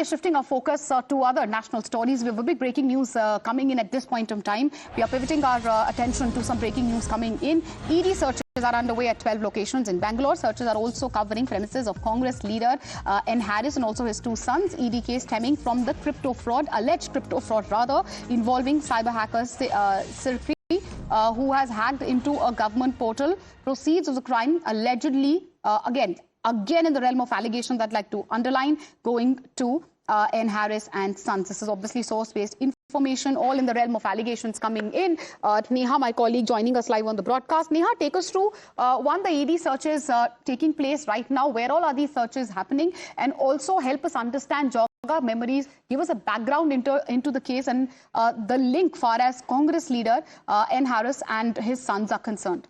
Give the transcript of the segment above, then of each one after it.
we're shifting our focus to other national stories. We have a big breaking news coming in at this point in time. We are pivoting our attention to some breaking news coming in. ED searches are underway at 12 locations in Bengaluru. Searches are also covering premises of Congress leader N. Harris and also his two sons. ED case stemming from the alleged crypto fraud involving cyber hackers Sirkri, who has hacked into a government portal. Proceeds of the crime allegedly, again in the realm of allegations that I'd like to underline, going to N. Harris and Sons. This is obviously source-based information, all in the realm of allegations coming in. Neha, my colleague, joining us live on the broadcast. Neha, take us through, one, the ED searches taking place right now. Where all are these searches happening? And also help us understand, jog our memories, give us a background into the case and the link far as Congress leader N. Harris and his sons are concerned.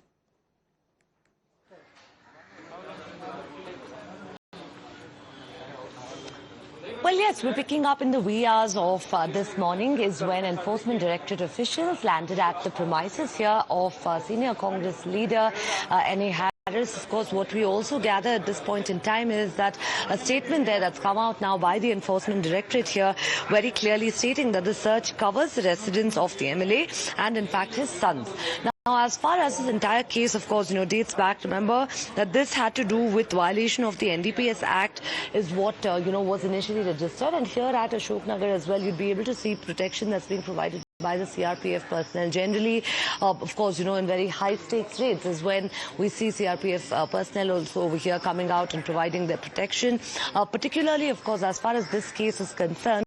Well, yes, we're picking up in the wee hours of this morning is when Enforcement Directorate officials landed at the premises here of senior Congress leader N.A. Harris. Of course, what we also gather at this point in time is that a statement there that's come out now by the Enforcement Directorate here, very clearly stating that the search covers the residence of the MLA and, in fact, his sons. Now, as far as this entire case, of course, dates back, remember that this had to do with violation of the NDPS Act is what, was initially registered. And here at Ashoknagar as well, you'd be able to see protection that's being provided by the CRPF personnel. Generally, of course, in very high stakes raids is when we see CRPF personnel also over here coming out and providing their protection. Particularly, of course, as far as this case is concerned,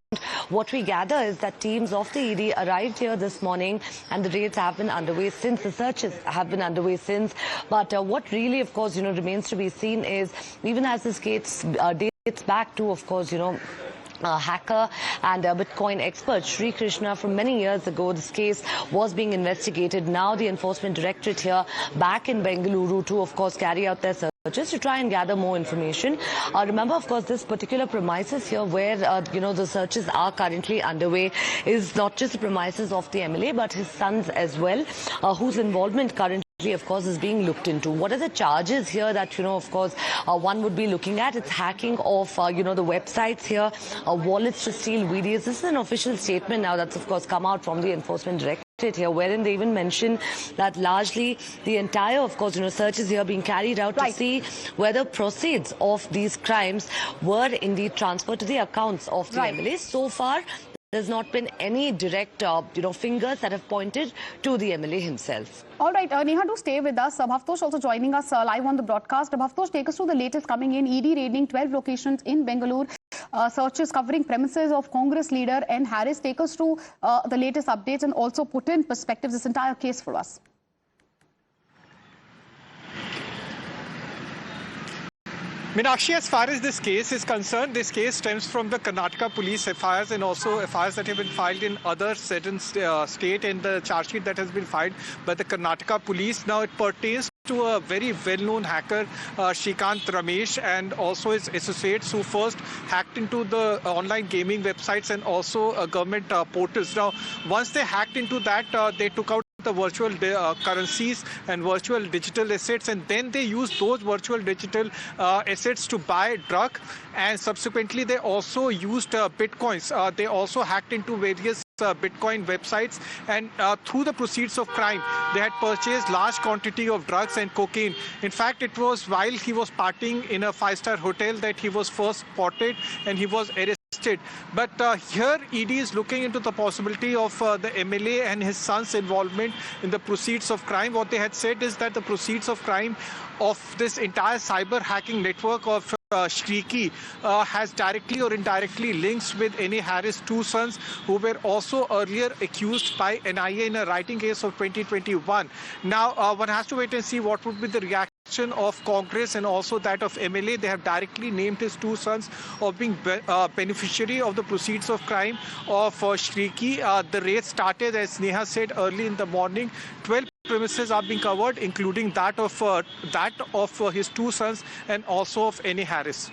what we gather is that teams of the ED arrived here this morning and the raids have been underway since, the searches have been underway since. But what really, of course, remains to be seen is, even as this case dates back to, of course, hacker and Bitcoin expert Sri Krishna from many years ago. This case was being investigated. Now the Enforcement Directorate here back in Bengaluru to, of course, carry out their searches to try and gather more information. Remember, of course, this particular premises here where, the searches are currently underway is not just the premises of the MLA, but his sons as well, whose involvement currently, of course, is being looked into. What are the charges here that, of course, one would be looking at? It's hacking of, the websites here, wallets to steal videos. This is an official statement now that's, of course, come out from the Enforcement Directorate here, wherein they even mention that largely the entire, of course, searches here being carried out to see whether proceeds of these crimes were indeed transferred to the accounts of the MLA. So far, there's not been any direct, fingers that have pointed to the MLA himself. All right, Neha, do stay with us. Bhavtosh also joining us live on the broadcast. Bhavtosh, take us through the latest coming in. ED raiding 12 locations in Bengaluru. Searches covering premises of Congress leader N. Harris. Take us through the latest updates and also put in perspective this entire case for us. Meenakshi, as far as this case is concerned, this case stems from the Karnataka police FIRs and also FIRs that have been filed in other certain state and the charge sheet that has been filed by the Karnataka police. Now, it pertains to a very well-known hacker, Shrikant Ramesh, and also his associates who first hacked into the online gaming websites and also government portals. Now, once they hacked into that, they took out the virtual currencies and virtual digital assets, and then they used those virtual digital assets to buy drug, and subsequently they also used bitcoins. They also hacked into various Bitcoin websites, and through the proceeds of crime, they had purchased large quantity of drugs and cocaine. In fact, it was while he was partying in a 5-star hotel that he was first spotted and he was arrested. But here ED is looking into the possibility of the MLA and his son's involvement in the proceeds of crime. What they had said is that the proceeds of crime of this entire cyber hacking network of Shriki has directly or indirectly links with N.A. Harris' two sons, who were also earlier accused by NIA in a writing case of 2021. Now, one has to wait and see what would be the reaction of Congress and also that of MLA. They have directly named his two sons of being beneficiary of the proceeds of crime of Shriki. The raid started, as Neha said, early in the morning. 12 premises are being covered, including that of his two sons and also of N.A. Harris.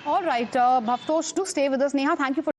All right, Bhavtosh, do stay with us. Neha, thank you for